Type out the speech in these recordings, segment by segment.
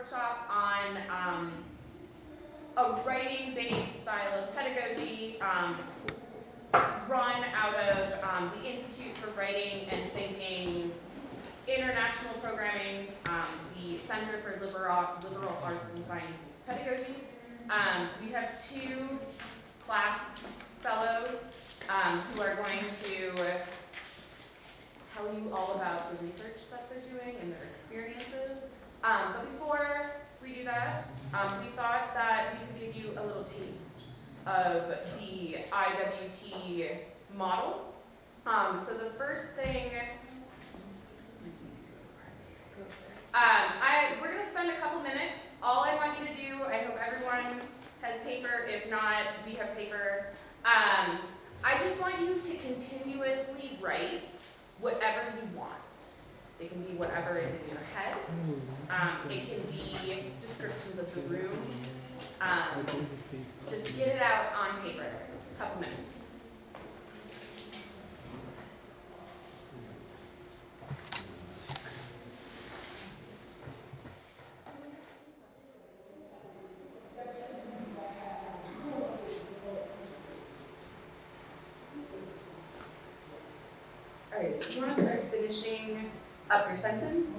workshop on a writing-based style of pedagogy run out of the Institute for Writing and Thinking's international programming, the Center for Liberal Arts and Sciences Pedagogy. We have two CLASP fellows who are going to tell you all about the research that they're doing and their experiences. But before we do that, we thought that we could give you a little taste of the IWT model. So the first thing, we're going to spend a couple minutes. All I want you to do, I hope everyone has paper. If not, we have paper. I just want you to continuously write whatever you want. It can be whatever is in your head. It can be descriptions of the room. Just get it out on paper. A couple minutes. All right, if you want to start finishing up your sentence,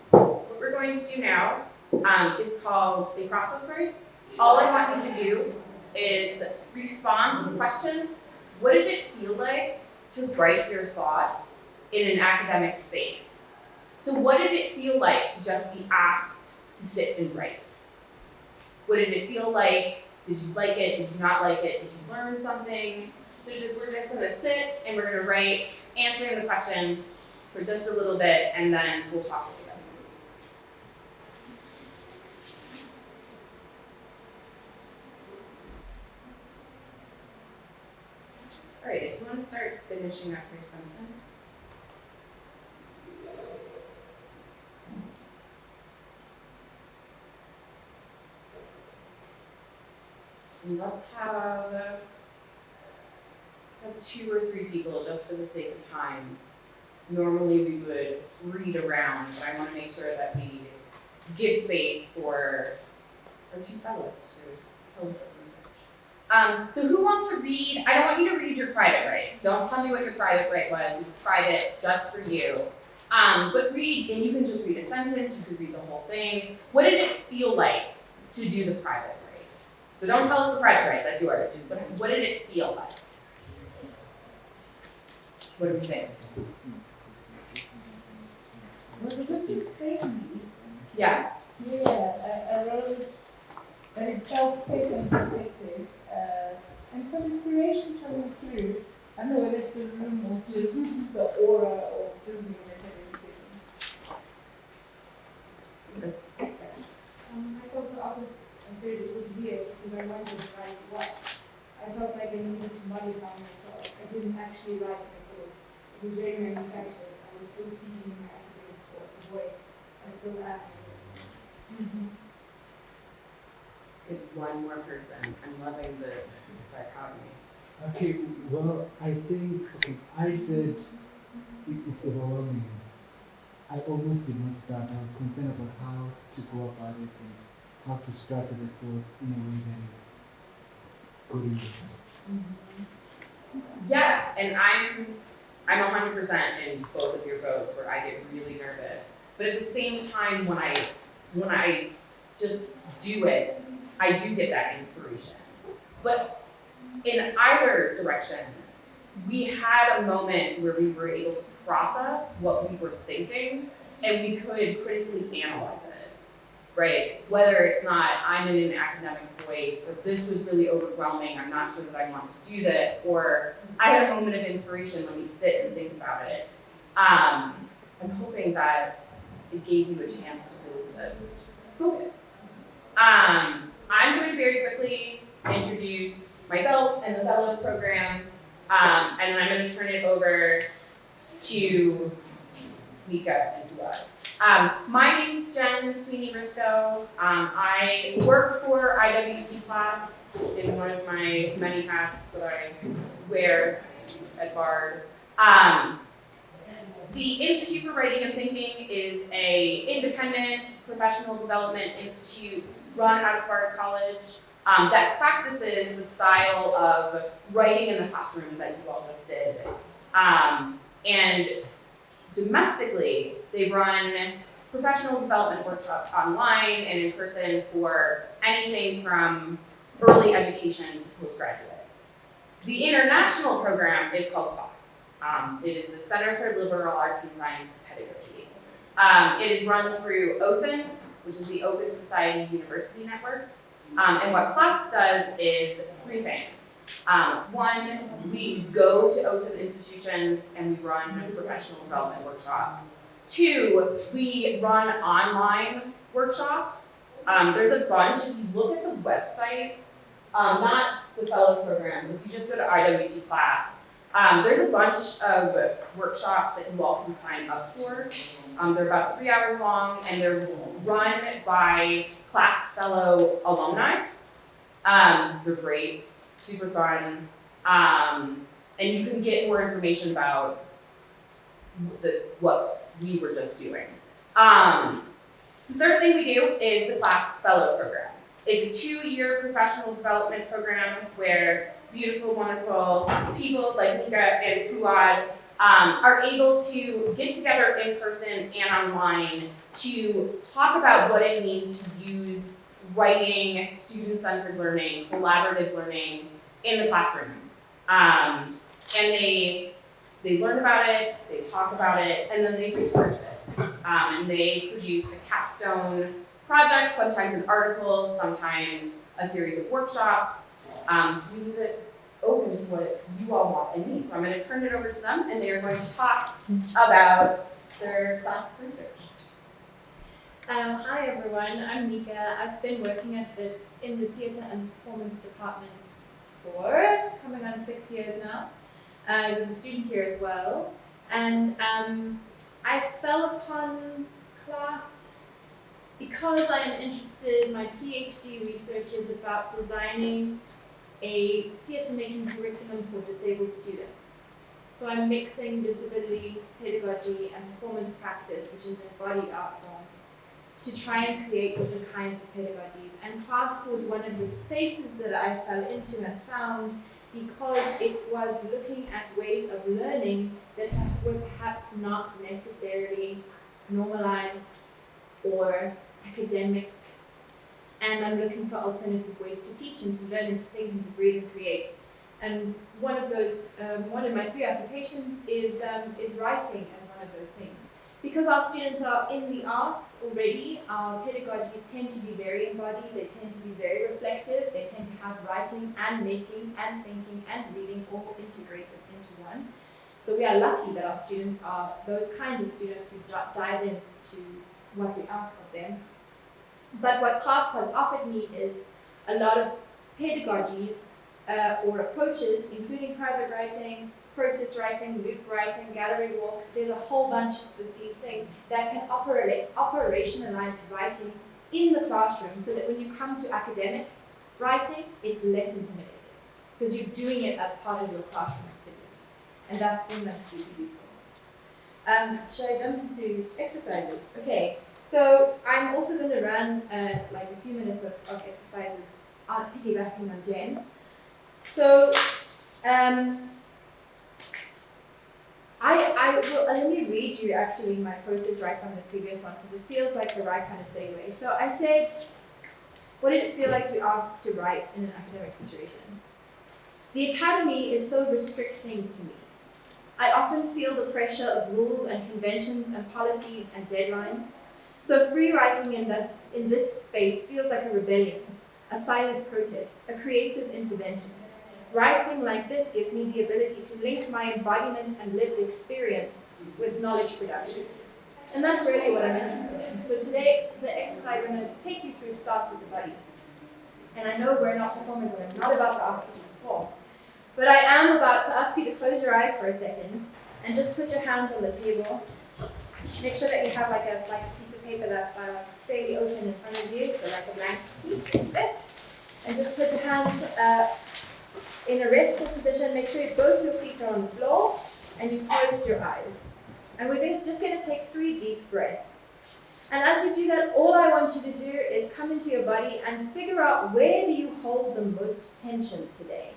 what we're going to do now is called a process write. All I want you to do is respond to the question, what did it feel like to write your thoughts in an academic space? So what did it feel like to just be asked to sit and write? What did it feel like? Did you like it? Did you not like it? Did you learn something? So we're just going to sit and we're going to write, answering the question for just a little bit, and then we'll talk together. All right, if you want to start finishing up your sentence. And let's have 2 or 3 people just for the sake of time. Normally we would read around, but I want to make sure that we give space for our 2 fellows to tell us what research. So who wants to read? I don't want you to read your private write. Don't tell me what your private write was. It's private, just for you. But read, and you can just read a sentence. You could read the whole thing. What did it feel like to do the private write? So don't tell us the private write. That's yours. What did it feel like? What do we think? Was it safety? Yeah. Yeah, I wrote that it felt safe and protected, and some inspiration coming through. I don't know whether it's the room or just the aura or just the academic setting. I thought the opposite. I said it was weird because I wanted to write what. I felt like I needed to modify myself. I didn't actually write my thoughts. It was very manufactured. I was still speaking in my academic voice. I still am. Let's get one more person. I'm loving this dichotomy. Okay, well, I think, I said it's overwhelming. I almost did not start. I was concerned about how to go about it and how to structure the thoughts in a way that is good enough. Yeah, and I'm 100% in both of your votes where I get really nervous. But at the same time, when I just do it, I do get that inspiration. But in either direction, we had a moment where we were able to process what we were thinking, and we could critically analyze it, right? Whether it's not, I'm in an academic voice, or this was really overwhelming, I'm not sure that I want to do this, or I had a moment of inspiration, let me sit and think about it. I'm hoping that it gave you a chance to really just focus. I'm going to very quickly introduce myself and the Fellows Program, and then I'm going to turn it over to Neka and Fouad. My name's Jen Sweeney Risko. I work for IWT CLASP in one of my many hats that I wear at Bard. the Institute for Writing and Thinking is a independent professional development institute run out of Bard College that practices the style of writing in the classroom that you all just did. And domestically, they run professional development workshops online and in person for anything from early education to postgraduate. The international program is called CLASP. It is the Center for Liberal Arts and Sciences Pedagogy. It is run through OSIN, which is the Open Society University Network. And what CLASP does is three things. One, we go to OSIN institutions and we run professional development workshops. Two, we run online workshops. There's a bunch, if you look at the website, not the Fellows program, if you just go to IWT CLASP, there's a bunch of workshops that you all can sign up for. They're about 3 hours long and they're run by CLASP Fellow alumni. They're great, super fun, and you can get more information about what we were just doing. The third thing we do is the CLASP Fellows program. It's a 2-year professional development program where beautiful, wonderful people like Neka and Fouad are able to get together in person and online to talk about what it means to use writing, student-centered learning, collaborative learning in the classroom. And they learn about it, they talk about it, and then they research it. And they produce a capstone project, sometimes an article, sometimes a series of workshops. We leave it open to what you all want and need. So I'm going to turn it over to them, and they're going to talk about their class research. Hi everyone, I'm Neka. I've been working at Wits in the Theatre and Performance Department for coming on 6 years now. I was a student here as well, and I fell upon CLASP because I'm interested. My PhD research is about designing a theatre-making curriculum for disabled students. So I'm mixing disability, pedagogy, and performance practice, which is an embodied art form, to try and create different kinds of pedagogies. And CLASP was one of the spaces that I fell into and found because it was looking at ways of learning that were perhaps not necessarily normalized or academic. And I'm looking for alternative ways to teach and to learn and to think and to breathe and create. And one of my 3 applications is writing as one of those things. Because our students are in the arts already, our pedagogies tend to be very embodied, they tend to be very reflective, they tend to have writing and making and thinking and reading all integrated into one. So we are lucky that our students are those kinds of students who dive into what we ask of them. But what CLASP has offered me is a lot of pedagogies or approaches, including private writing, process writing, loop writing, gallery walks. There's a whole bunch of these things that can operationalize writing in the classroom so that when you come to academic writing, it's less intimidating because you're doing it as part of your classroom activities. And that's been super useful. Should I jump into exercises? Okay, so I'm also going to run like a few minutes of exercises piggybacking on Jen. So, let me read you actually my process right from the previous one because it feels like the right kind of segue. So I said, what did it feel like to be asked to write in an academic situation? The academy is so restricting to me. I often feel the pressure of rules and conventions and policies and deadlines. So free writing in this space feels like a rebellion, a silent protest, a creative intervention. Writing like this gives me the ability to link my embodiment and lived experience with knowledge production. And that's really what I'm interested in. So today, the exercise I'm going to take you through starts with the body. And I know we're not performers and I'm not about to ask you to perform. But I am about to ask you to close your eyes for a second and just put your hands on the table. Make sure that you have like a piece of paper that's fairly open in front of you, so like a blank piece like this. And just put your hands in a restful position. Make sure both your feet are on the floor and you've closed your eyes. And we're just going to take 3 deep breaths. And as you do that, all I want you to do is come into your body and figure out where do you hold the most tension today.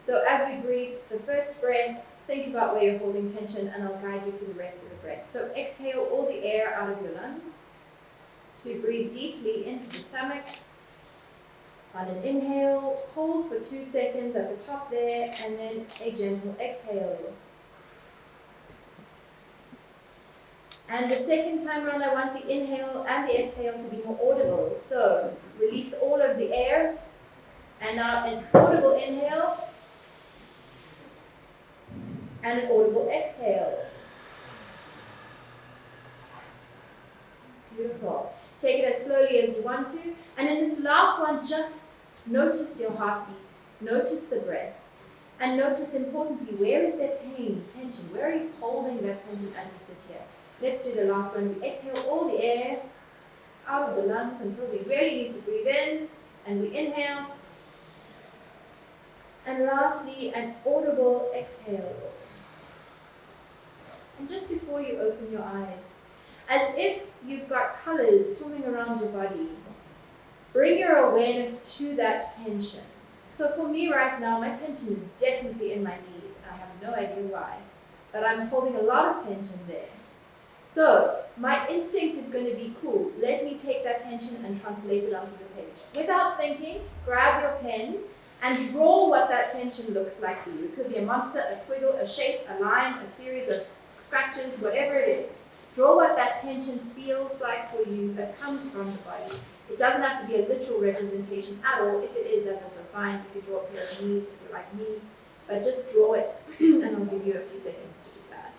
So as we breathe the first breath, think about where you're holding tension, and I'll guide you through the rest of the breath. So exhale all the air out of your lungs. To breathe deeply into the stomach. On an inhale, hold for 2 seconds at the top there, and then a gentle exhale. And the second time around, I want the inhale and the exhale to be more audible. So release all of the air, and now an audible inhale, and an audible exhale. Beautiful. Take it as slowly as you want to. And in this last one, just notice your heartbeat. Notice the breath. And notice, importantly, where is there pain, tension? Where are you holding that tension as you sit here? Let's do the last one. We exhale all the air out of the lungs until we really need to breathe in. And we inhale. And lastly, an audible exhale. And just before you open your eyes, as if you've got colors swimming around your body, bring your awareness to that tension. So for me right now, my tension is definitely in my knees. I have no idea why, but I'm holding a lot of tension there. So my instinct is going to be, cool, let me take that tension and translate it onto the page. Without thinking, grab your pen and draw what that tension looks like for you. It could be a monster, a squiggle, a shape, a line, a series of scratches, whatever it is. Draw what that tension feels like for you that comes from the body. It doesn't have to be a literal representation at all. If it is, that's also fine. You can draw a pair of knees if you're like me, but just draw it, and I'll give you a few seconds to do that.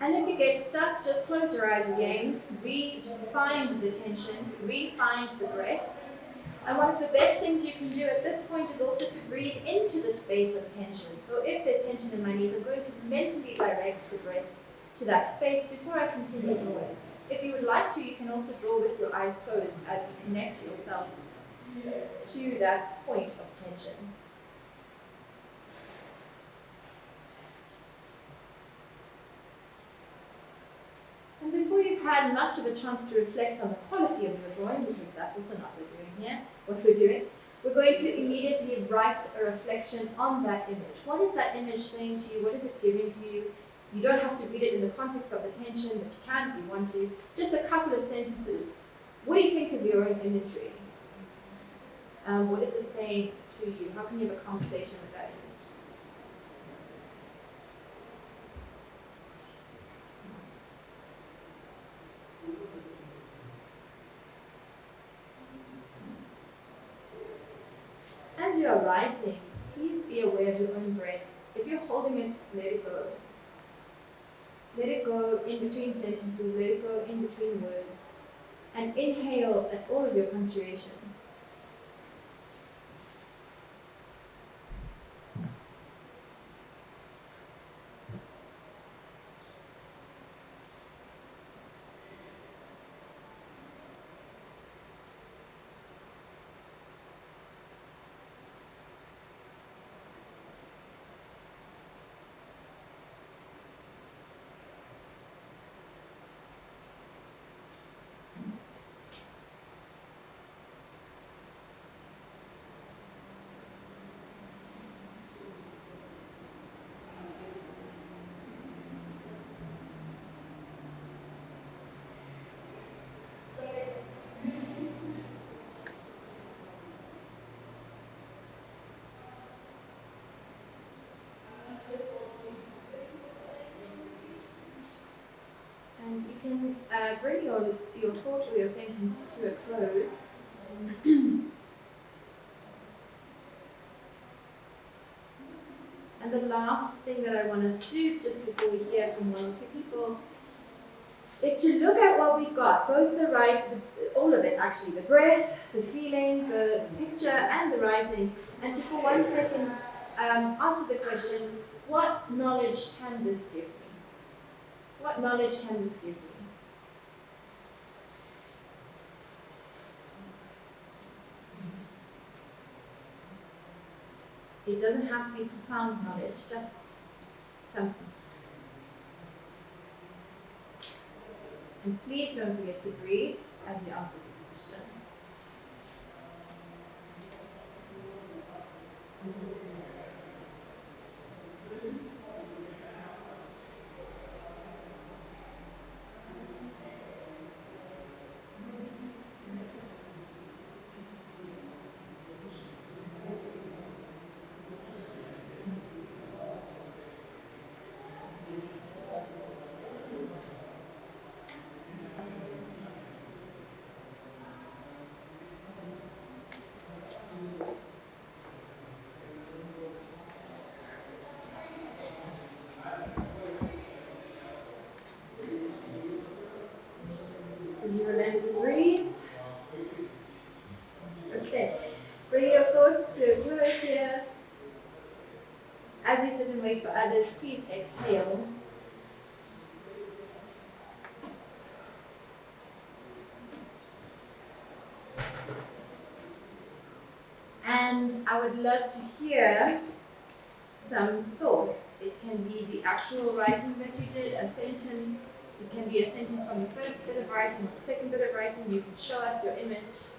And if you get stuck, just close your eyes again, re-find the tension, re-find the breath. And one of the best things you can do at this point is also to breathe into the space of tension. So if there's tension in my knees, I'm going to mentally direct the breath to that space before I continue drawing. If you would like to, you can also draw with your eyes closed as you connect yourself to that point of tension. And before you've had much of a chance to reflect on the quality of your drawing, because that's also not what we're doing, we're going to immediately write a reflection on that image. What is that image saying to you? What is it giving to you? You don't have to read it in the context of the tension, but you can if you want to. Just a couple of sentences. What do you think of your own imagery? What is it saying to you? How can you have a conversation with that image? As you are writing, please be aware of your own breath. If you're holding it, let it go. Let it go in between sentences, let it go in between words. And inhale at all of your punctuation. And you can bring your thought or your sentence to a close. And the last thing that I want us to do, just before we hear from one or two people, is to look at what we've got, both all of it actually, the breath, the feeling, the picture, and the writing, and to for 1 second answer the question, what knowledge can this give me? What knowledge can this give me? It doesn't have to be profound knowledge, just something. And please don't forget to breathe as you answer this question. Did you remember to breathe? Okay. Bring your thoughts to a close here. As you sit and wait for others, please exhale. And I would love to hear some thoughts. It can be the actual writing that you did, a sentence. It can be a sentence from the first bit of writing or the second bit of writing. You can show us your image.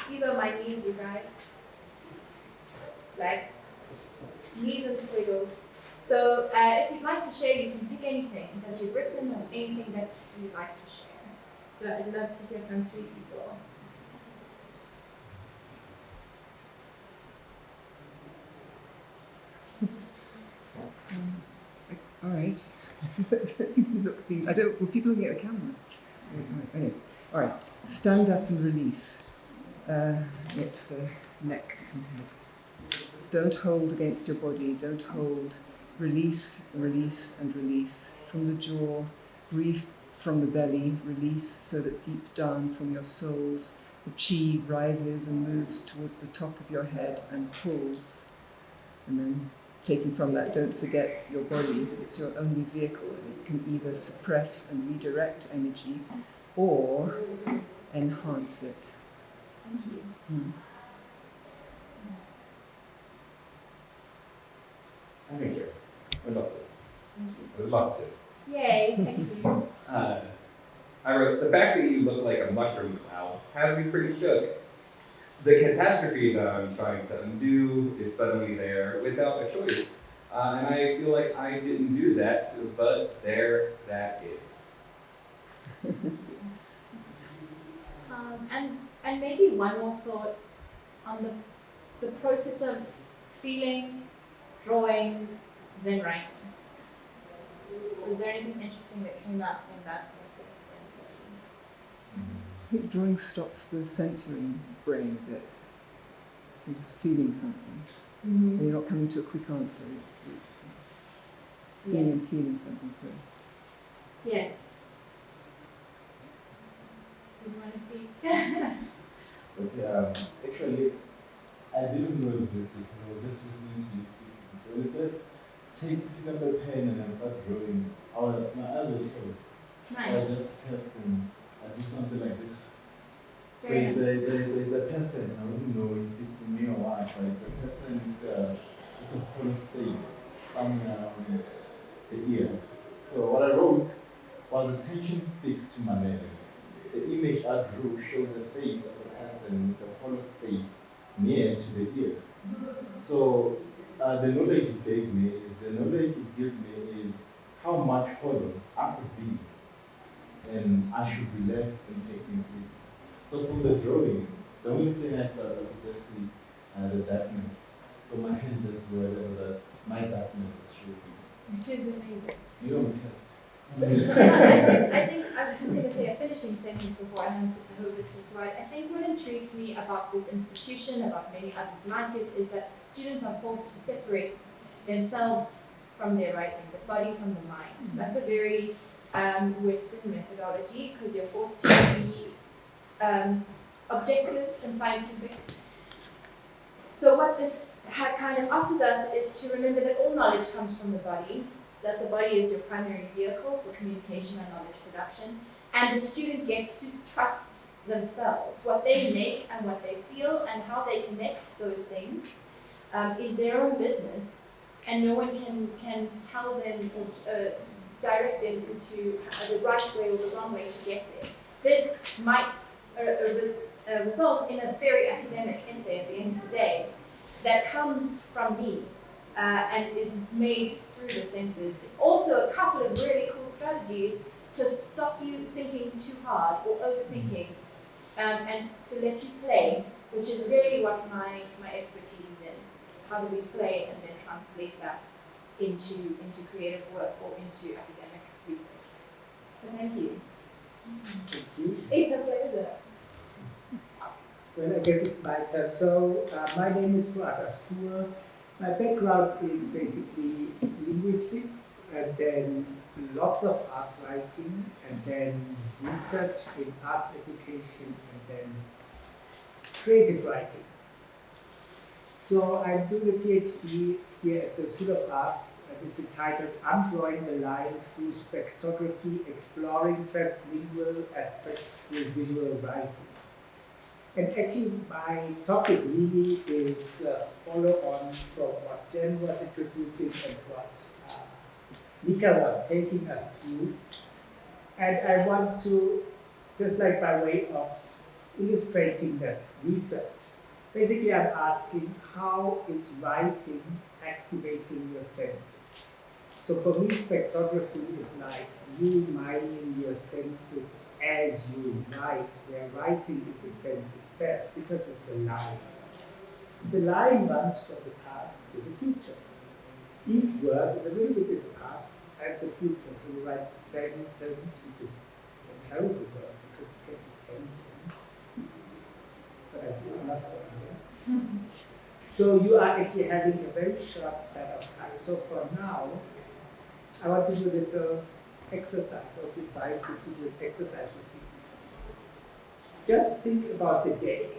These are my knees, you guys. Like knees and squiggles. So if you'd like to share, you can pick anything that you've written or anything that you'd like to share. So I'd love to hear from 3 people. All right. I don't. Were people looking at the camera? Anyway, all right. Stand up and release. It's the neck and head. Don't hold against your body. Don't hold. Release, release, and release from the jaw. Breathe from the belly. Release so that deep down from your soles, the chi rises and moves towards the top of your head and pulls, and then. Taking from that, don't forget your body. It's your only vehicle. It can either suppress and redirect energy or enhance it. Thank you. I think you. I'd love to. I'd love to. Yay, thank you. I wrote, the fact that you look like a mushroom cloud has me pretty shook. The catastrophe that I'm trying to undo is suddenly there without a choice. And I feel like I didn't do that, but there that is. And maybe one more thought on the process of feeling, drawing, then writing. Was there anything interesting that came up in that process for anybody? I think drawing stops the sensory brain a bit. So you're just feeling something. And you're not coming to a quick answer. It's seeing and feeling something first. Yes. Do you want to speak? Okay, actually, I didn't know this because I was just listening to you speaking. So when you said, pick up a pen and then start drawing, my eyes were closed. Nice. So I just kept and I do something like this. So Very it's a person, I wouldn't know if it's me or what, but it's a person with a hollow space somewhere around the ear. So what I wrote was attention speaks to my letters. The image I drew shows the face of a person with a hollow space near to the ear. So the knowledge it gave me is how much hollow I could be, and I should relax and take things easy. So from the drawing, the only thing I thought I could just see the darkness. So my hand just drew whatever that my darkness is showing. Which is amazing. You don't because I think I was just going to say a finishing sentence before I hand it over to Fouad. I think what intrigues me about this institution, about many others like it, is that students are forced to separate themselves from their writing, the body from the mind. That's a very Western methodology because you're forced to be objective and scientific. So what this kind of offers us is to remember that all knowledge comes from the body, that the body is your primary vehicle for communication and knowledge production, and the student gets to trust themselves. What they make and what they feel and how they connect those things is their own business, and no one can tell them or direct them into the right way or the wrong way to get there. This might result in a very academic essay at the end of the day that comes from me and is made through the senses. It's also a couple of really cool strategies to stop you thinking too hard or overthinking and to let you play, which is really what my expertise is in. How do we play and then translate that into creative work or into academic research? So thank you. Thank you. It's a pleasure. Well, I guess it's my turn. So, my name is Fouad Asfour. My background is basically linguistics, and then lots of art writing, and then research in arts education, and then creative writing. So, I'm doing a PhD here at the School of Arts, and it's entitled I'm Drawing the Line Through Spectrography, Exploring Translingual Aspects through Visual Writing. And actually, my topic really is follow on from what Jen was introducing and what Neka was taking us through. And I want to, just like by way of illustrating that research, basically I'm asking how is writing activating your senses? So for me, spectrography is like you mining your senses as you write, where writing is a sense itself, because it's a line. The line runs from the past to the future. Each word is a little bit in the past and the future. So you write sentence, which is a terrible word because it can be sentence. But I do not here. So you are actually having a very short span of time. So for now, I want to do a little exercise, or to invite you to do an exercise with me. Just think about the day.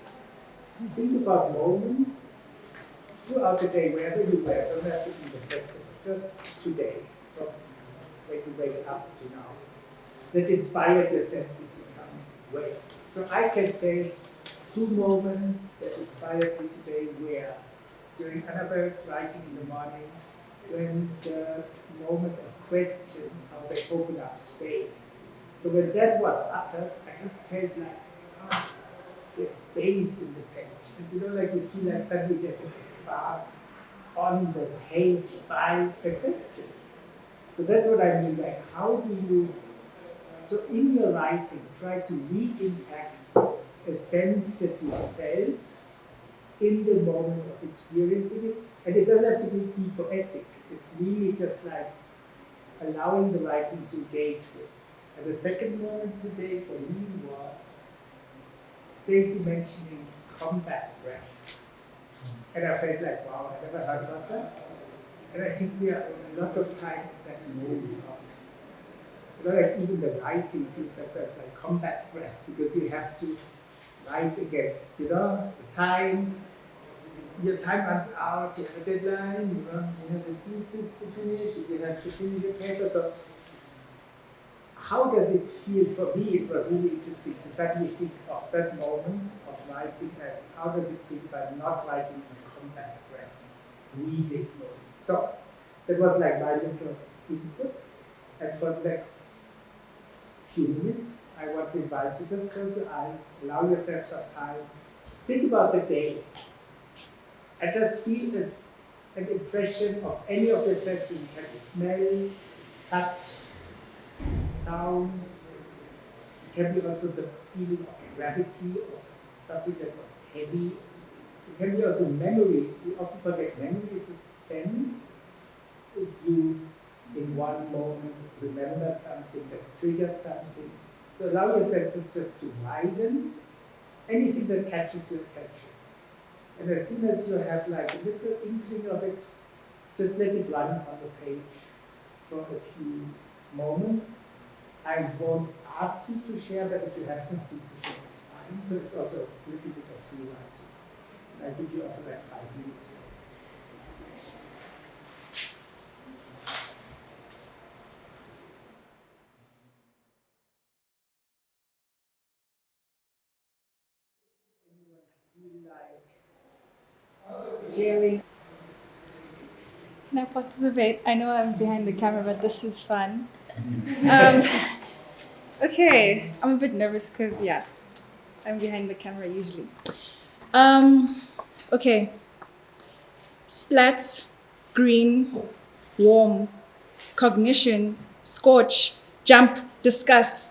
Think about moments throughout the day, wherever you were. Don't have to be the festival. Just today, from when you wake up to now, that inspired your senses in some way. So I can say 2 moments that inspired me today were during Annabelle's writing in the morning, when the moment of questions, how they open up space. So when that was uttered, I just felt like, there's space in the page. And you know, like you feel like suddenly there's an spark on the page by the question. So that's what I mean, like how do you, so in your writing, try to re-impact a sense that you felt in the moment of experiencing it. And it doesn't have to be poetic. It's really just like allowing the writing to engage with. And the second moment today for me was Stacey mentioning combat breath. And I felt like, wow, I never heard about that. And I think we are a lot of time at that moment of, you know, like even the writing feels like combat breath, because you have to write against, you know, the time. Your time runs out, you have a deadline, you have a thesis to finish, you have to finish your paper. So how does it feel for me? It was really interesting to suddenly think of that moment of writing as how does it feel if I'm not writing in a combat breath, breathing mode. So that was like my little input. And for the next few minutes, I want to invite you, just close your eyes, allow yourself some time, think about the day. And just feel an impression of any of the senses. You can smell, touch, sound. It can be also the feeling of gravity, of something that was heavy. It can be also memory. We often forget memory is a sense. If you, in one moment, remembered something that triggered something. So allow your senses just to widen. Anything that catches your attention. And as soon as you have like a little inkling of it, just let it run on the page for a few moments. I won't ask you to share, but if you have something to share, it's fine. So it's also a little bit of free writing. And I give you also like 5 minutes. Anyone feel like sharing? Can I participate? I know I'm behind the camera, but this is fun. Okay, I'm a bit nervous because, yeah, I'm behind the camera usually. Okay. Splat, green, warm, cognition, scorch, jump, disgust.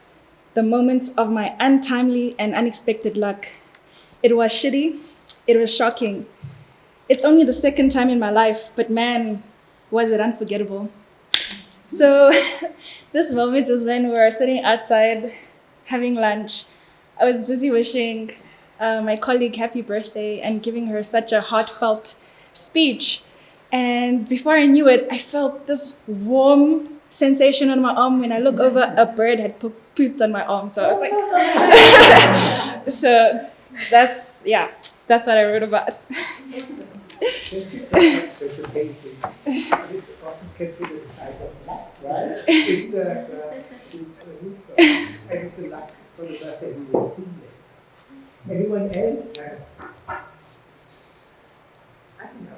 The moment of my untimely and unexpected luck. It was shitty. It was shocking. It's only the second time in my life, but man, was it unforgettable. So this moment was when we were sitting outside having lunch. I was busy wishing my colleague happy birthday and giving her such a heartfelt speech. And before I knew it, I felt this warm sensation on my arm. When I look over, a bird had pooped on my arm. So I was like, so that's what I wrote about. Thank you so much for the basic. It's often considered a side of luck, right? It's and it's a luck for the birthday we will see later. Anyone else has? I can go.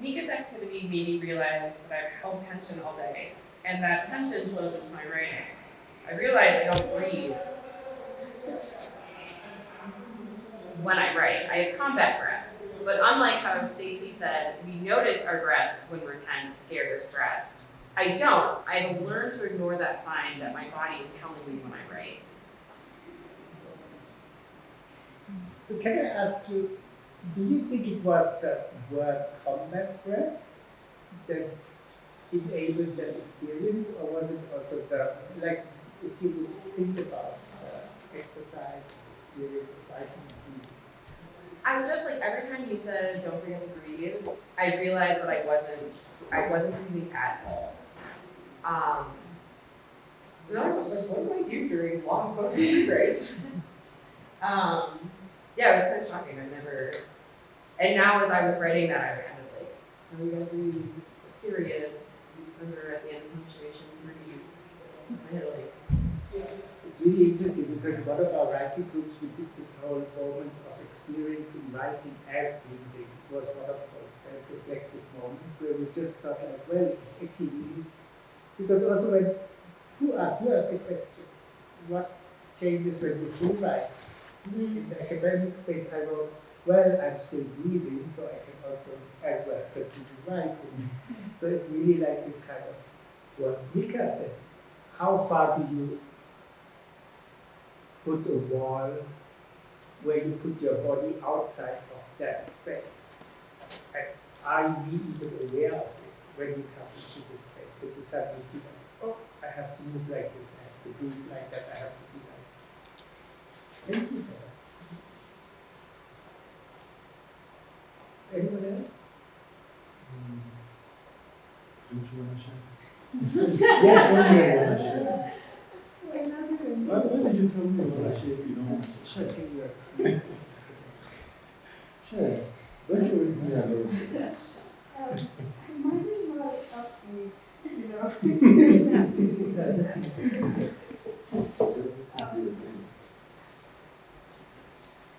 Neka's activity made me realize that I've held tension all day, and that tension flows into my writing. I realize I don't breathe when I write. I have combat breath. But unlike how Stacy said, we notice our breath when we're tense, scared, or stressed. I don't. I have learned to ignore that sign that my body is telling me when I write. So can I ask you, do you think it was the word combat breath that enabled that experience, or was it also the, like, if you would think about exercise, experience of writing? I was just like, every time you said don't forget to breathe, I realized that I wasn't breathing at all. So I was like, what do I do during long focus breaks? Yeah, it was kind of shocking. And now as I was writing that, I was kind of like, oh, we gotta breathe, it's a period. Remember at the end of punctuation, breathe. I had like, It's really interesting because one of our writing groups, we did this whole moment of experiencing writing as breathing. It was one of those self-reflective moments where we just thought like, well, it's actually really, because also when, who asked the question, what changes when you free write? In the academic space, I wrote, well, I'm still breathing, so I can also as well continue writing. So it's really like this kind of what Neka said. How far do you put a wall where you put your body outside of that space? And are you even aware of it when you come into this space? That you suddenly feel like, oh, I have to move like this, I have to breathe like that, I have to do like that. Thank you for that. Anyone else? Don't you want to share? Yes, Why did you tell me you want to share if you don't want to share? Share. Don't you leave me alone. Mine is more upbeat, you know.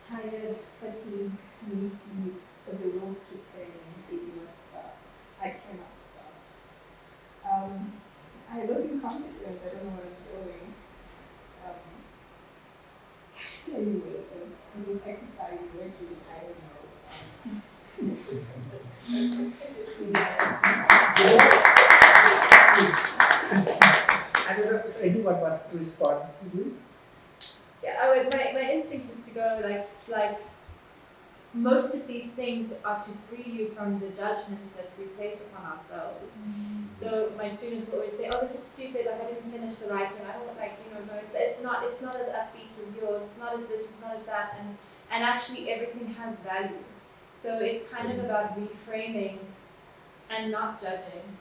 Tired, fatigue, need sleep, but the wheels keep turning, they do not stop. I cannot stop. I look incompetent, I don't know what I'm doing. Anyway, is this exercise working? I don't know. I don't know if anyone wants to respond to you. Yeah, my instinct is to go like most of these things are to free you from the judgment that we place upon ourselves. So my students always say, oh, this is stupid, like I didn't finish the writing, I don't like, no, it's not as upbeat as yours, it's not as this, it's not as that, and actually everything has value. So it's kind of about reframing and not judging.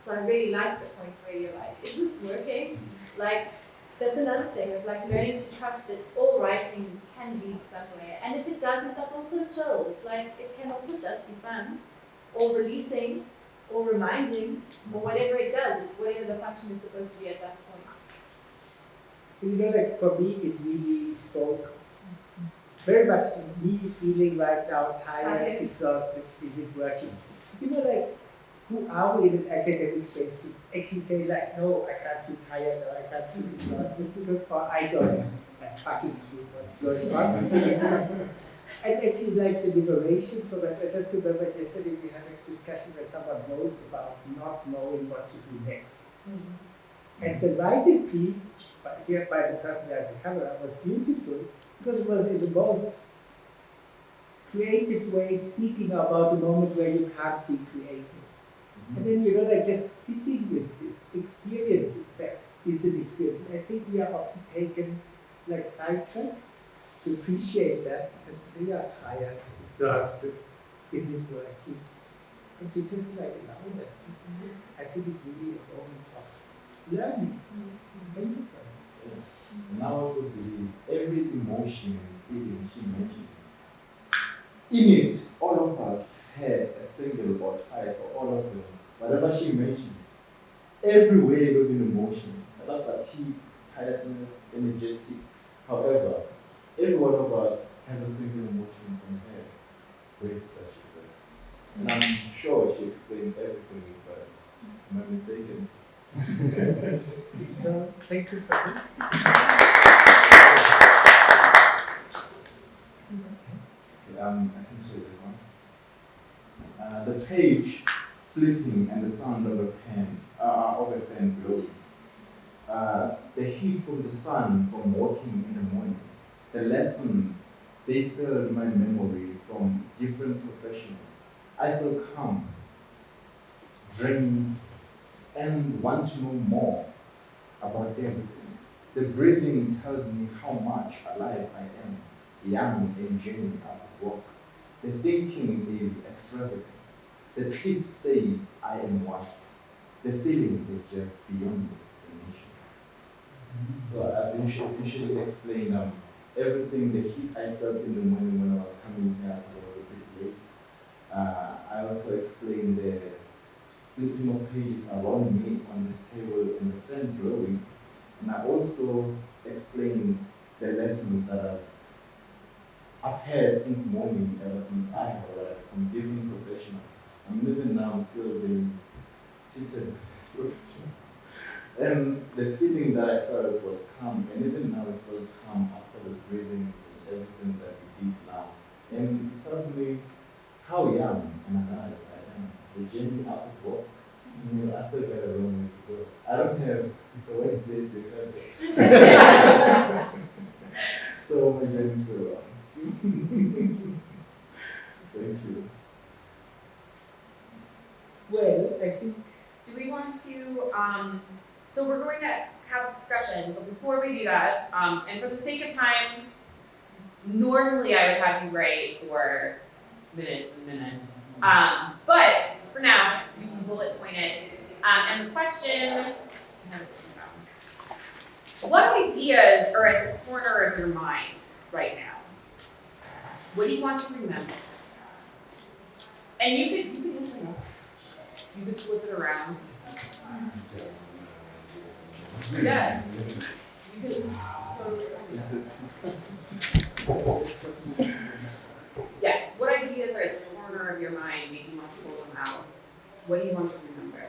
So I really like the point where you're like, is this working? Like, that's another thing of like learning to trust that all writing can lead somewhere. And if it doesn't, that's also chill. Like, it can also just be fun, or releasing, or reminding, or whatever it does, whatever the function is supposed to be at that point. You know, like for me, it really spoke very much to me feeling right now tired, exhausted. Is it working? You know, like, who are we in an academic space to actually say like, no, I can't feel tired or I can't feel exhausted because, or I don't have a fucking clue what's going on. And actually, like the liberation from it, I just remember yesterday we had a discussion where someone wrote about not knowing what to do next. And the writing piece, here by the person behind the camera, was beautiful because it was in the most creative way speaking about the moment where you can't be creative. And then, you know, like just sitting with this experience itself is an experience. And I think we are often taken like sidetracked to appreciate that and to say, yeah, tired, exhausted, is it working? And to just like allow that. I think it's really a moment of learning. Thank you for that. And I also believe every emotion and feeling she mentioned, in it, all of us had a single or twice or all of them, whatever she mentioned, every wave of an emotion, whether fatigue, tiredness, energetic, however, every one of us has a single emotion from her Wits that she said. And I'm sure she explained everything, but am I mistaken? So, thank you for this. I can show this one. The page flipping and the sound of a pen blowing. The heat from the sun from walking in the morning. The lessons, they filled my memory from different professionals. I feel calm, drained, and want to know more about everything. The breathing tells me how much alive I am, young and genuine at work. The thinking is extravagant. The clip says I am washed. The feeling is just beyond explanation. So I usually explain everything, the heat I felt in the morning when I was coming here, it was a bit late. I also explained the flipping of pages around me on this table and the fan blowing. And I also explained the lessons that I've had since morning, ever since I have arrived from different professionals. I'm living now, I'm still being teaching professional. And the feeling that I felt was calm, and even now it feels calm after the breathing and everything that we did now. And it tells me how young and alive I am. The journey out of work, I still got a long way to go. I don't have the way to play the country. So my journey is still long. Thank you. Well, I think Do we want to, so we're going to have a discussion, but before we do that, and for the sake of time, normally I would have you write for minutes and minutes. But for now, you can bullet point it. And the question, what ideas are at the corner of your mind right now? What do you want to remember? And you could answer that. You could flip it around. Yes. You could totally. Yes. What ideas are at the corner of your mind make you want to pull them out? What do you want to remember?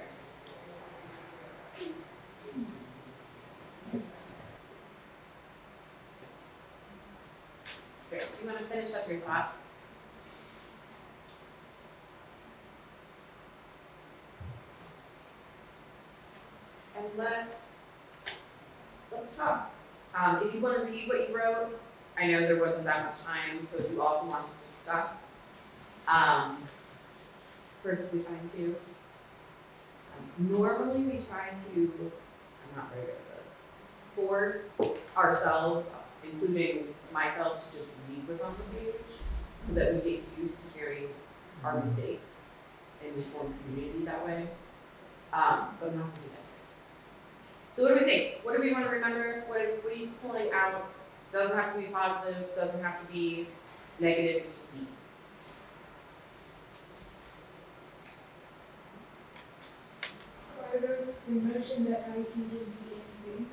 Great. Do you want to finish up your thoughts? And let's talk. If you want to read what you wrote, I know there wasn't that much time, so if you also want to discuss, perfectly fine too. Normally we try to, I'm not very good at this, force ourselves, including myself, to just read what's on the page so that we get used to hearing our mistakes and we form community that way. but I'm not gonna do that. So what do we think? What do we want to remember? What are you pulling out? Doesn't have to be positive, doesn't have to be negative, just be. I wrote the notion that IT can be anything.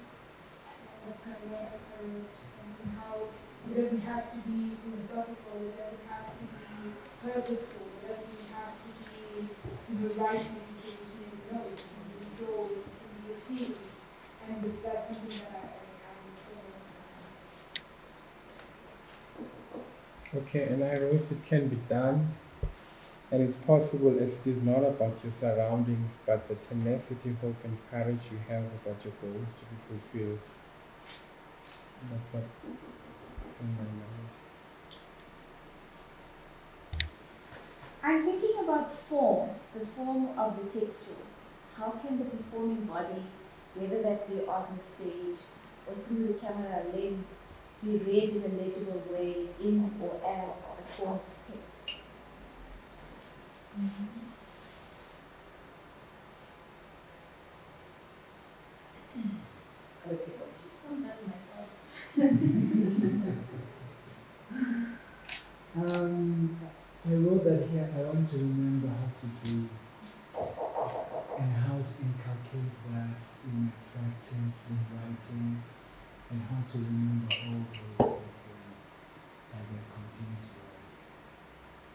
That's kind of what I wrote. And how it doesn't have to be philosophical, it doesn't have to be purposeful, it doesn't have to be right messaging, no, it can be joy, it can be a feeling. And that's something that Okay, and I wrote it can be done, and it's possible as it is not about your surroundings, but the tenacity, hope, and courage you have about your goals to be fulfilled. And that's what's in my mind. I'm thinking about form, the form of the textual. How can the performing body, whether that be on the stage or through the camera lens, be read in a legible way in or as a form of text? Other people. She's so mad in my thoughts. I wrote that here. I want to remember how to do and how to inculcate that in my practice, in writing, and how to remember all those lessons as I continue to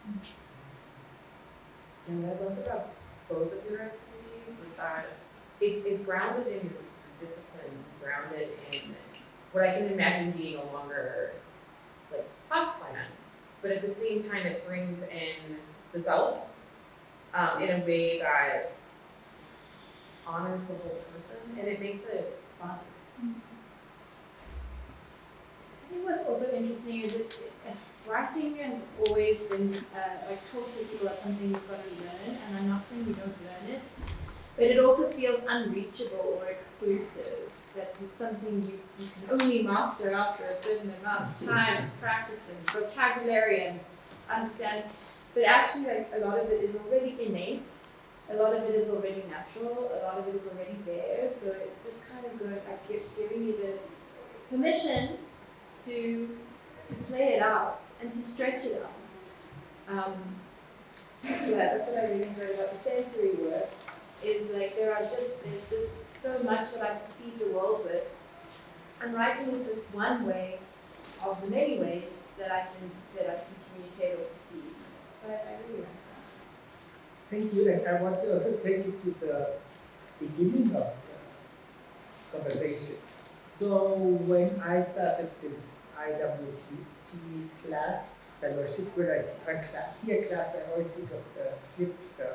write. And what I love about both of your activities is that it's grounded in your discipline, grounded in what I can imagine being a longer like class plan, but at the same time it brings in the self in a way that honors the whole person and it makes it fun. I think what's also interesting is that writing has always been like taught to people as something you've got to learn, and I'm not saying you don't learn it, but it also feels unreachable or exclusive, that it's something you can only master after a certain amount of time and practice and vocabulary and understand. But actually, like, a lot of it is already innate, a lot of it is already natural, a lot of it is already there, so it's just kind of good at giving you the permission to play it out and to stretch it out. Yeah, that's what I really enjoy about the sensory work, is like there's just so much that I perceive the world with, and writing is just one way of the many ways that I can communicate or perceive. So I really like that. Thank you, and I want to also take you to the beginning of the conversation. So when I started this IWT CLASP fellowship, when I hear CLASP, I always think of the clip, the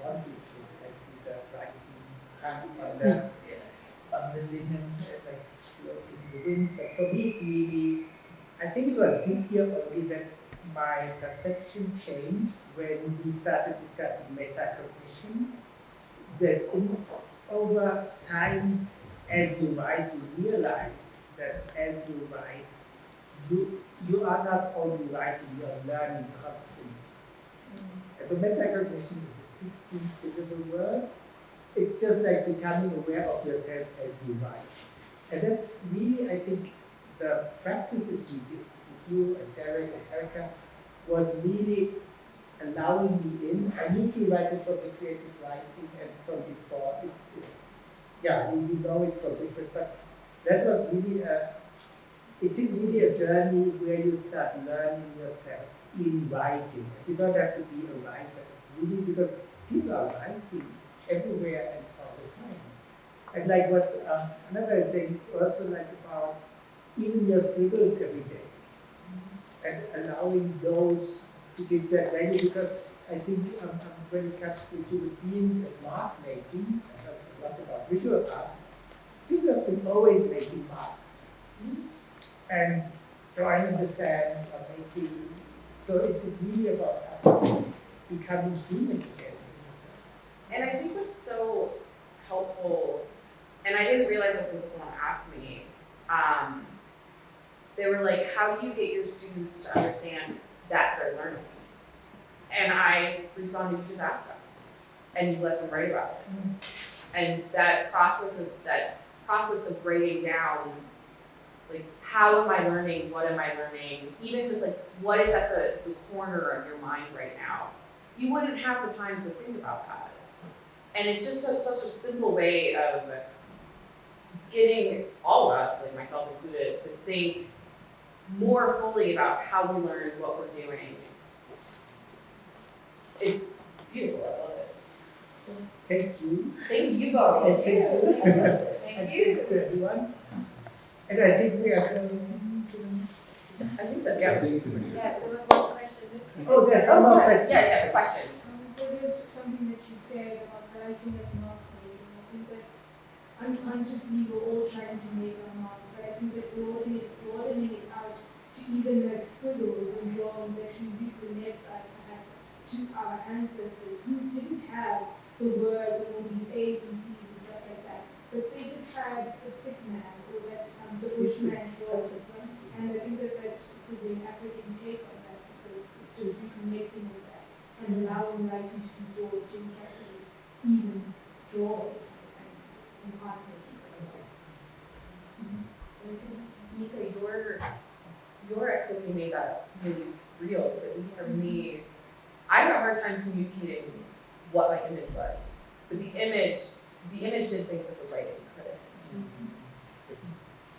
laundry clip. I see the writing on the linen, like floating in the wind. But for me, it's really, I think it was this year only that my perception changed when we started discussing metacognition. That over time, as you write, you realize that as you write, you are not only writing, you are learning constantly. And so metacognition is a 16-syllable word. It's just like becoming aware of yourself as you write. And that's really, I think, the practices we did with you and Derek and Erica was really allowing me in. I knew you write it from the creative writing and from before. You know it from different, but that was really it is really a journey where you start learning yourself in writing. You don't have to be a writer. It's really because people are writing everywhere and all the time. And like what another is saying, it's also like about even your scribbles every day. And allowing those to give that value, because I think when it comes to human beings and mark making, a lot about visual art, people have been always making marks. And drawing in the sand or making, so it's really about us becoming human again. And I think what's so helpful, and I didn't realize this until someone asked me, they were like, how do you get your students to understand that they're learning? And I responded, you just ask them, and you let them write about it. And that process of writing down, like, how am I learning, what am I learning, even just like, what is at the corner of your mind right now, you wouldn't have the time to think about that. And it's just such a simple way of getting all of us, like myself included, to think more fully about how we learn, what we're doing. It's beautiful, I love it. Thank you. Thank you both. And thank you. I loved it. And Thank you. thanks to everyone. And I think we are going to the next. I think so, yes. Yeah, there was one question. Oh, there's one more question. Yes, questions. So there's something that you said about writing as not creating. I think that unconsciously we're all trying to make our mark, but I think that broadening it out to even like squiggles and drawings actually reconnect us perhaps to our ancestors who didn't have the words and all these A, B, C's and stuff like that, but they just had a stick man or that the bushman word. And I think that could be an African take on that because it's just reconnecting with that and allowing writing to be broad to encapsulate even drawing and art making as well. Neka, your activity made that really real, because at least for me, I had a hard time communicating what my image was. But the image did things that the writing couldn't.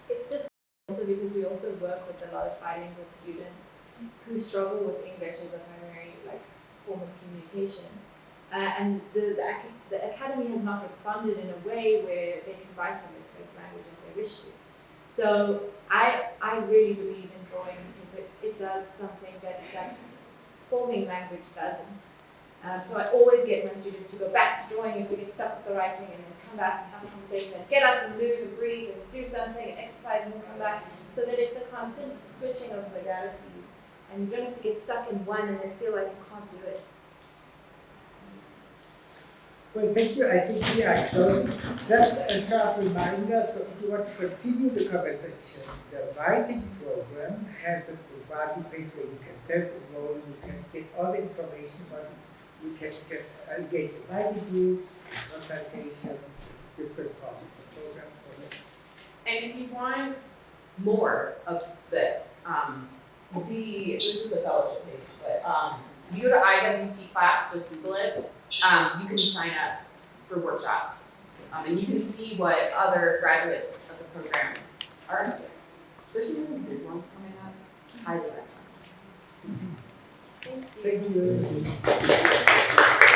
It's just also because we also work with a lot of bilingual students who struggle with English as a primary form of communication. And the academy has not responded in a way where they can write in their first language if they wish to. So I really believe in drawing because it does something that spoken language doesn't. So I always get my students to go back to drawing if we get stuck with the writing, and then come back and have a conversation and get up and move and breathe and do something and exercise and then come back, so that it's a constant switching of modalities and you don't have to get stuck in one and then feel like you can't do it. Well, thank you. I think we are closing. Just a sharp reminder, so if you want to continue the conversation, the writing program has a Basi page where you can self-enroll, you can get all the information about it, you can engage in writing groups, consultations, different parts of the program. And if you want more of this, this is the fellowship page, but you go to IWT CLASP, just Google it. You can sign up for workshops, and you can see what other graduates of the program are up to. There's some really big ones coming up. Highly recommend. Thank you.